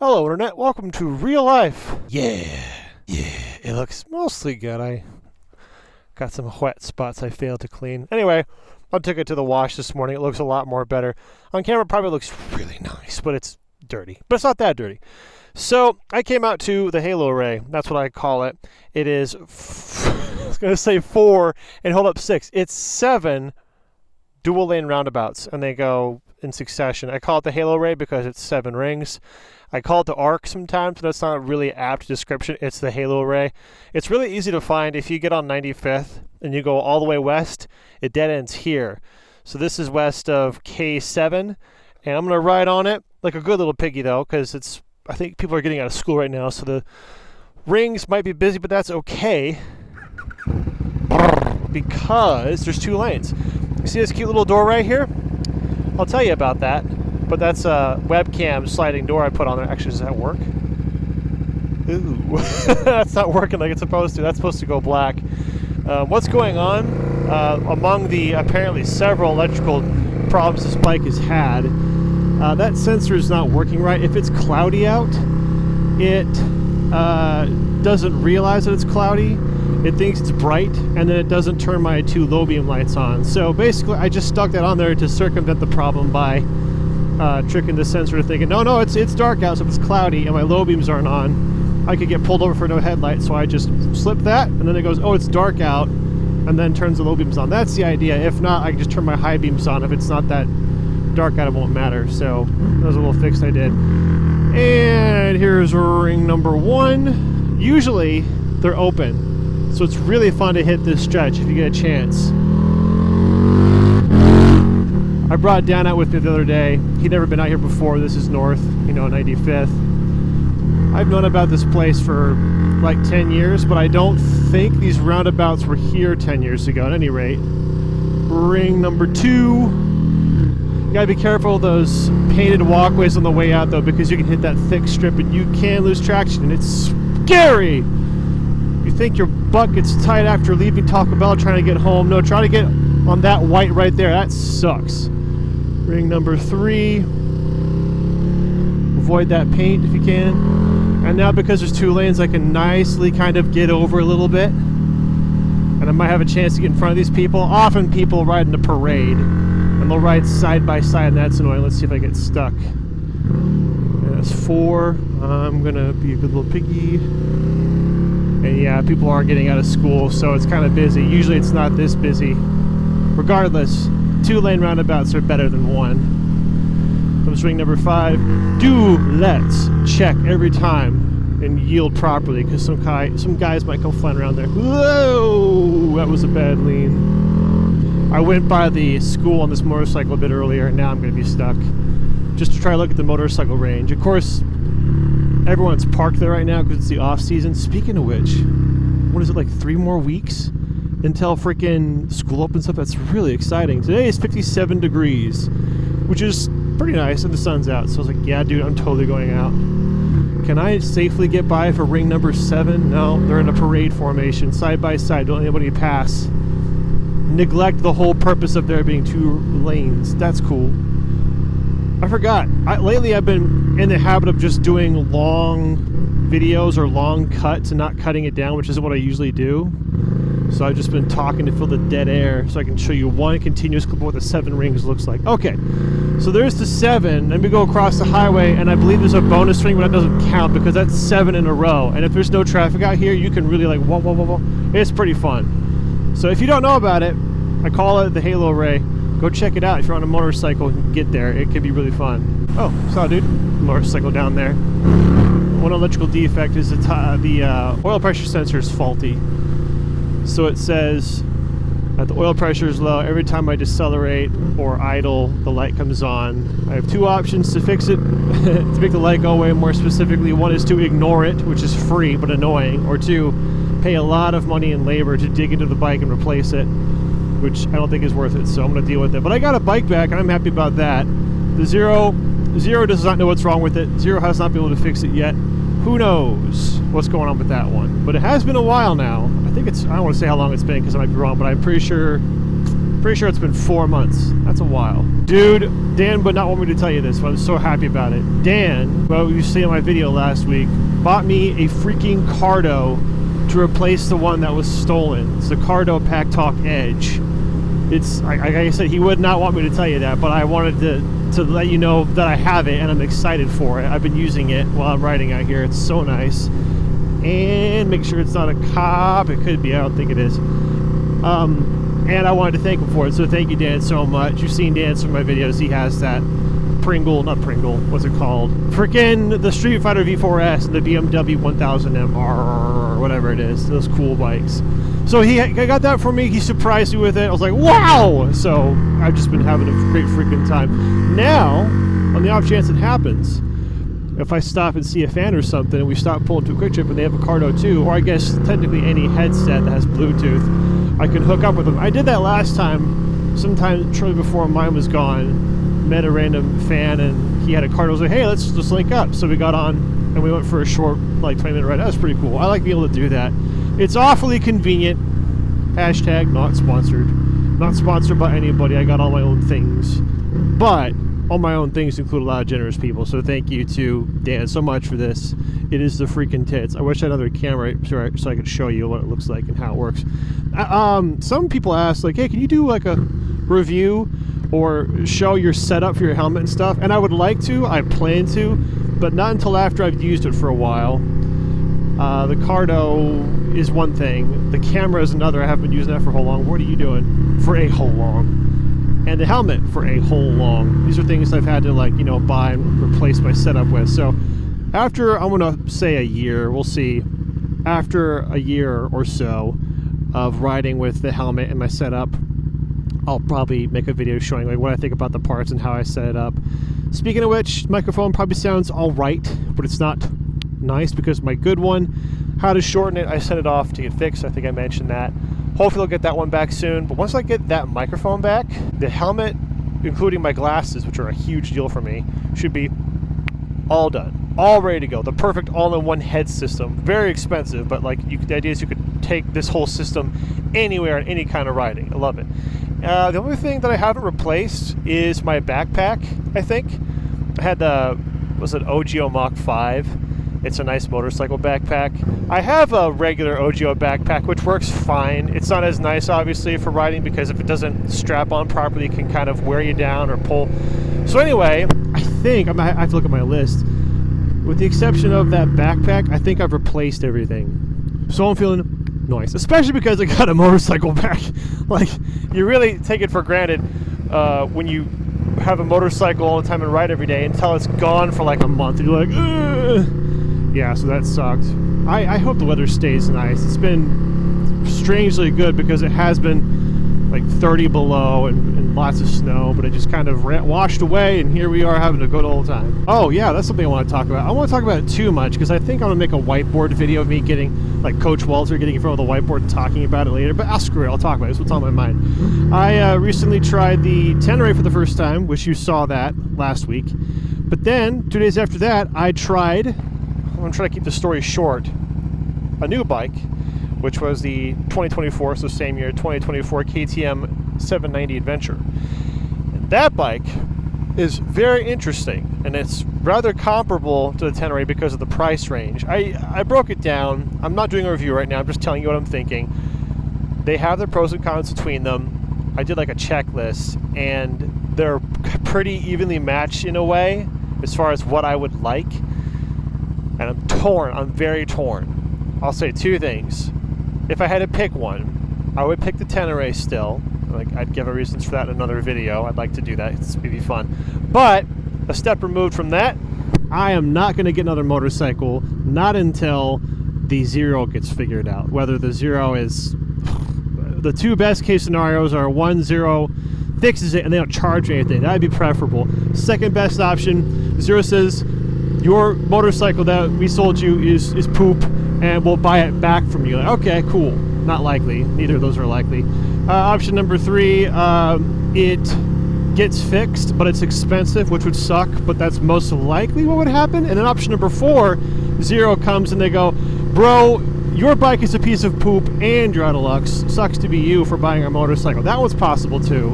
Hello Internet, welcome to real life. Yeah, it looks mostly good. I got some wet spots I failed to clean. Anyway, I took it to the wash this morning. It looks a lot more better. On camera it probably looks really nice, but it's dirty. But it's not that dirty. So I came out to the halo array. That's what I call it. It is, I was going to say 4 and hold up 6. It's 7 dual lane roundabouts and they go in succession. I call it the halo array because it's 7 rings. I call it the arc sometimes, but that's not a really apt description. It's the halo array. It's really easy to find. If you get on 95th and you go all the way west, it dead ends here. So this is west of K7, and I'm going to ride on it like a good little piggy, though, because I think people are getting out of school right now, so the rings might be busy, but that's okay because there's 2 lanes. You see this cute little door right here? I'll tell you about that. But that's a webcam sliding door I put on there. Actually, does that work? Ooh, that's not working like it's supposed to. That's supposed to go black. What's going on? Among the apparently several electrical problems this bike has had, that sensor is not working right. If it's cloudy out, it doesn't realize that it's cloudy. It thinks it's bright, and then it doesn't turn my 2 low beam lights on. So basically, I just stuck that on there to circumvent the problem by tricking the sensor to thinking, no, it's dark out, so if it's cloudy and my low beams aren't on, I could get pulled over for no headlight. So I just slip that, and then it goes, oh, it's dark out, and then turns the low beams on. That's the idea. If not, I can just turn my high beams on. If it's not that dark out, it won't matter. So that was a little fix I did. And here's ring number 1. Usually they're open, so it's really fun to hit this stretch if you get a chance. I brought Dan out with me the other day. He'd never been out here before. This is north, 95th. I've known about this place for like 10 years, but I don't think these roundabouts were here 10 years ago, at any rate. Ring number 2. You gotta be careful of those painted walkways on the way out, though, because you can hit that thick strip and you can lose traction, and it's scary! You think your butt gets tight after leaving Taco Bell trying to get home. No, try to get on that white right there. That sucks. Ring number 3. Avoid that paint if you can. And now because there's 2 lanes, I can nicely kind of get over a little bit. And I might have a chance to get in front of these people. Often people ride in a parade, and they'll ride side by side, and that's annoying. Let's see if I get stuck. And that's 4. I'm going to be a good little piggy. And yeah, people are getting out of school, so it's kind of busy. Usually it's not this busy. Regardless, 2 lane roundabouts are better than 1. Comes ring number 5. Do let's check every time and yield properly, because some guys might come flying around there. Whoa! That was a bad lean. I went by the school on this motorcycle a bit earlier, and now I'm going to be stuck. Just to try to look at the motorcycle range. Of course, everyone's parked there right now because it's the off season. Speaking of which, what is it, like 3 more weeks until freaking school opens up? That's really exciting. Today is 57 degrees, which is pretty nice, and the sun's out. So I was like, yeah, dude, I'm totally going out. Can I safely get by for ring number 7? No, they're in a parade formation, side by side. Don't let anybody pass. Neglect the whole purpose of there being 2 lanes. That's cool. I forgot. Lately I've been in the habit of just doing long videos or long cuts and not cutting it down, which isn't what I usually do. So I've just been talking to fill the dead air so I can show you one continuous clip of what the 7 rings looks like. Okay, so there's the 7. Then we go across the highway, and I believe there's a bonus ring, but that doesn't count because that's 7 in a row. And if there's no traffic out here, you can really like, whoa. It's pretty fun. So if you don't know about it, I call it the Halo Array. Go check it out if you're on a motorcycle and get there. It could be really fun. Oh, saw a dude. Motorcycle down there. One electrical defect is the oil pressure sensor is faulty. So it says that the oil pressure is low. Every time I decelerate or idle, the light comes on. I have 2 options to fix it, to make the light go away more specifically. One is to ignore it, which is free but annoying, or 2, pay a lot of money and labor to dig into the bike and replace it, which I don't think is worth it, so I'm going to deal with it. But I got a bike back, and I'm happy about that. The Zero does not know what's wrong with it. Zero has not been able to fix it yet. Who knows what's going on with that one. But it has been a while now. I think I don't want to say how long it's been because I might be wrong, but I'm pretty sure Pretty sure it's been 4 months. That's a while. Dude, Dan would not want me to tell you this, but I'm so happy about it. Dan, well, you see in my video last week, bought me a freaking Cardo to replace the one that was stolen. It's the Cardo Pack Talk Edge. It's, like I said, he would not want me to tell you that, but I wanted to let you know that I have it and I'm excited for it. I've been using it while I'm riding out here. It's so nice. And make sure it's not a cop. It could be. I don't think it is. And I wanted to thank him for it, so thank you, Dan, so much. You've seen Dan from my videos. He has that not Pringle, what's it called? Freaking the Street Fighter V4S and the BMW 1000M or whatever it is. Those cool bikes. So he got that for me. He surprised me with it. I was like, wow! So I've just been having a great freaking time. Now, on the off chance it happens, if I stop and see a fan or something, and we stop pulling to a Quick Trip and they have a Cardo too, or I guess technically any headset that has Bluetooth, I can hook up with them. I did that last time, sometime shortly before mine was gone. Met a random fan and he had a Cardo. I was like, hey, let's just link up. So we got on and we went for a short, like 20-minute ride. That was pretty cool. I like being able to do that. It's awfully convenient. Hashtag not sponsored. Not sponsored by anybody. I got all my own things. But all my own things include a lot of generous people. So thank you to Dan so much for this. It is the freaking tits. I wish I had another camera so I could show you what it looks like and how it works. Some people ask, like, hey, can you do like a review or show your setup for your helmet and stuff? And I would like to. I plan to, but not until after I've used it for a while. The Cardo is one thing. The camera is another. I haven't been using that for a whole long. What are you doing? For a whole long. And the helmet for a whole long. These are things I've had to, like, you know, buy and replace my setup with. So after, I'm going to say a year, we'll see. After a year or so of riding with the helmet and my setup, I'll probably make a video showing like what I think about the parts and how I set it up. Speaking of which, microphone probably sounds all right, but it's not nice because my good one, how to shorten it, I sent it off to get fixed. I think I mentioned that. Hopefully I'll get that one back soon. But once I get that microphone back, the helmet, including my glasses, which are a huge deal for me, should be all done, all ready to go. The perfect all-in-one head system. Very expensive, but like the idea is you could take this whole system anywhere in any kind of riding. I love it. The only thing that I haven't replaced is my backpack, I think. I had the, was it OGO Mach 5? It's a nice motorcycle backpack. I have a regular OGO backpack, which works fine. It's not as nice, obviously, for riding because if it doesn't strap on properly, it can kind of wear you down or pull. So anyway, I think, I have to look at my list. With the exception of that backpack, I think I've replaced everything. So I'm feeling nice, especially because I got a motorcycle back. Like, you really take it for granted when you have a motorcycle all the time and ride every day until it's gone for like a month. And you're like, ugh. Yeah, so that sucked. I hope the weather stays nice. It's been strangely good because it has been like 30 below and lots of snow, but it just kind of washed away, and here we are having a good old time. Oh yeah, that's something I want to talk about. I want to talk about it too much because I think I'm going to make a whiteboard video of me getting, like Coach Walter getting in front of the whiteboard and talking about it later, but I'll screw it. I'll talk about it. It's what's on my mind. I recently tried the Tenere for the first time, which you saw that last week. But then, 2 days after that, I tried, I'm going to try to keep the story short, a new bike, which was the 2024, so same year, 2024 KTM 790 Adventure. And that bike is very interesting, and it's rather comparable to the Tenere because of the price range. I broke it down. I'm not doing a review right now. I'm just telling you what I'm thinking. They have their pros and cons between them. I did like a checklist, and they're pretty evenly matched in a way as far as what I would like. And I'm torn. I'm very torn. I'll say two things. If I had to pick one, I would pick the Tenere still. Like, I'd give a reasons for that in another video. I'd like to do that. It's gonna be fun. But a step removed from that, I am not going to get another motorcycle, not until the Zero gets figured out. Whether the Zero is, the two best case scenarios are one, Zero fixes it and they don't charge anything. That'd be preferable. Second best option, Zero says your motorcycle that we sold you is poop, and we'll buy it back from you. Like, okay, cool. Not likely. Neither of those are likely. Option number three, it gets fixed, but it's expensive, which would suck, but that's most likely what would happen. And then option number four, Zero comes and they go, bro, your bike is a piece of poop and you're out of luck. Sucks to be you for buying a motorcycle. That one's possible too.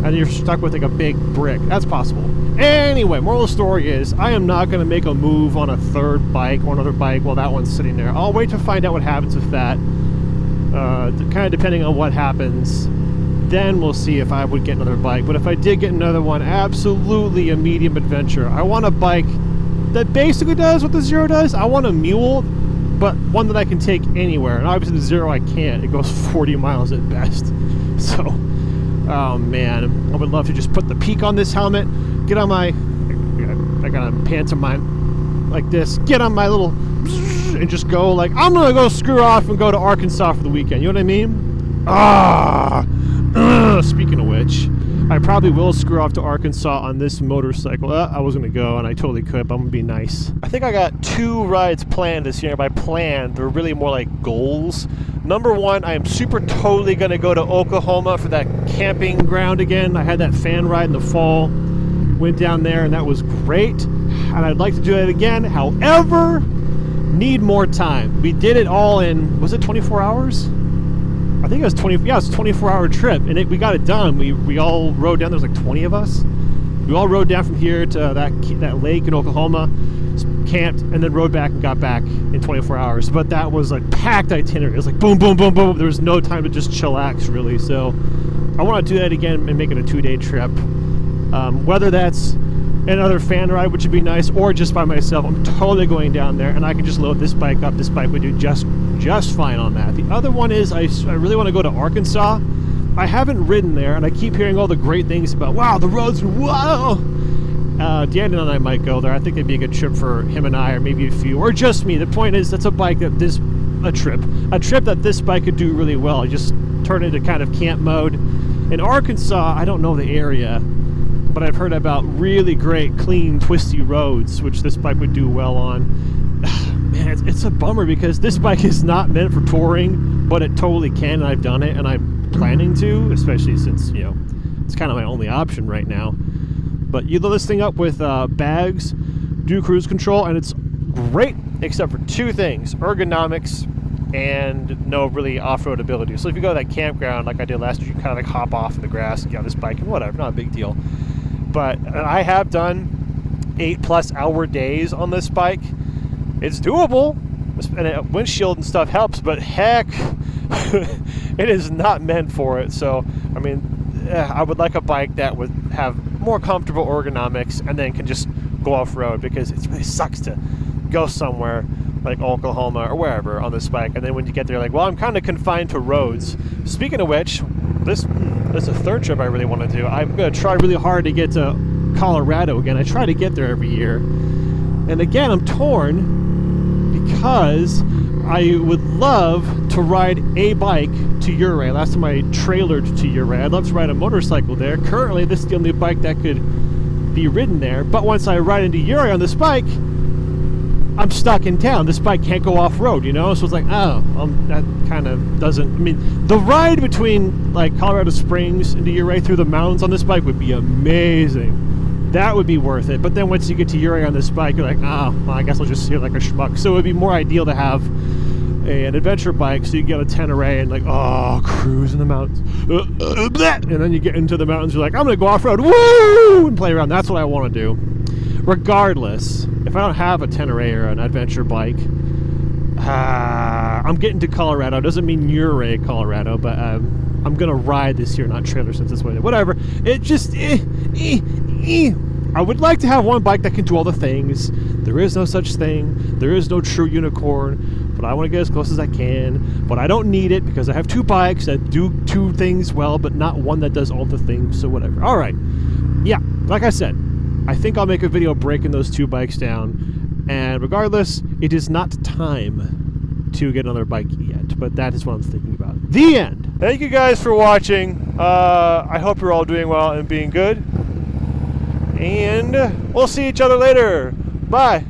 And you're stuck with like a big brick. That's possible. Anyway, moral of the story is I am not going to make a move on a third bike or another bike while that one's sitting there. I'll wait to find out what happens with that. Kind of depending on what happens. Then we'll see if I would get another bike. But if I did get another one, absolutely a medium adventure. I want a bike that basically does what the Zero does. I want a mule, but one that I can take anywhere. And obviously the Zero I can't. It goes 40 miles at best. So, oh man, I would love to just put the peak on this helmet, get on my, I got a pantomime like this, get on my little, and just go like, I'm gonna go screw off and go to Arkansas for the weekend. You know what I mean? Speaking of which, I probably will screw off to Arkansas on this motorcycle. I was going to go, and I totally could, but I'm going to be nice. I think I got 2 rides planned this year. By planned, they're really more like goals. Number 1, I am super totally going to go to Oklahoma for that camping ground again. I had that fan ride in the fall. Went down there, and that was great. And I'd like to do that again. However, need more time. We did it all in, was it 24 hours? I think it was 20. Yeah, it was a 24-hour trip, and we got it done. We all rode down. There was like 20 of us. We all rode down from here to that lake in Oklahoma, camped, and then rode back and got back in 24 hours. But that was like packed itinerary. It was like boom, boom, boom, boom. There was no time to just chillax really. So I want to do that again and make it a 2-day trip. Whether that's another fan ride, which would be nice, or just by myself, I'm totally going down there, and I can just load this bike up. This bike would do just fine on that. The other one is I really want to go to Arkansas. I haven't ridden there, and I keep hearing all the great things about, wow, the roads, wow. Dan and I might go there. I think it'd be a good trip for him and I, or maybe a few, or just me. The point is, that's a bike that a trip that this bike could do really well. I just turn it into kind of camp mode. In Arkansas, I don't know the area, but I've heard about really great, clean, twisty roads, which this bike would do well on. Man, it's a bummer because this bike is not meant for touring, but it totally can, and I've done it, and I'm planning to, especially since, you know, it's kind of my only option right now. But you load this thing up with bags, do cruise control, and it's great, except for 2 things: ergonomics and no really off-road ability. So if you go to that campground like I did last year, you kind of like hop off in the grass and get on this bike and whatever, not a big deal. But I have done 8+ hour days on this bike. It's doable, and a windshield and stuff helps, but heck, it is not meant for it. So, I mean, I would like a bike that would have more comfortable ergonomics and then can just go off-road, because it really sucks to go somewhere like Oklahoma or wherever on this bike, and then when you get there, like, well, I'm kind of confined to roads. Speaking of which, this is a third trip I really want to do. I'm going to try really hard to get to Colorado again. I try to get there every year. And again, I'm torn because I would love to ride a bike to Ouray. Last time I trailered to Ouray. I'd love to ride a motorcycle there. Currently, this is the only bike that could be ridden there. But once I ride into Ouray on this bike, I'm stuck in town. This bike can't go off-road, you know? So it's like, oh, that kind of doesn't... I mean, the ride between, like, Colorado Springs into Ouray through the mountains on this bike would be amazing. That would be worth it. But then once you get to Ouray on this bike, you're like, oh, well, I guess I'll just see it like a schmuck. So it would be more ideal to have an adventure bike, so you get a Tenere and like, oh, cruise in the mountains. And then you get into the mountains, you're like, I'm going to go off-road, woo, and play around. That's what I want to do. Regardless, if I don't have a Tenere or an adventure bike, I'm getting to Colorado. It doesn't mean Ouray, Colorado, but I'm going to ride this year, not trailer since this way. Whatever. It just... I would like to have one bike that can do all the things. There is no such thing. There is no true unicorn. But I want to get as close as I can. But I don't need it because I have 2 bikes that do 2 things well, but not one that does all the things. So whatever. All right. Yeah, like I said, I think I'll make a video breaking those 2 bikes down. And regardless, it is not time to get another bike yet. But that is what I'm thinking about. The end. Thank you guys for watching. I hope you're all doing well and being good. And we'll see each other later. Bye.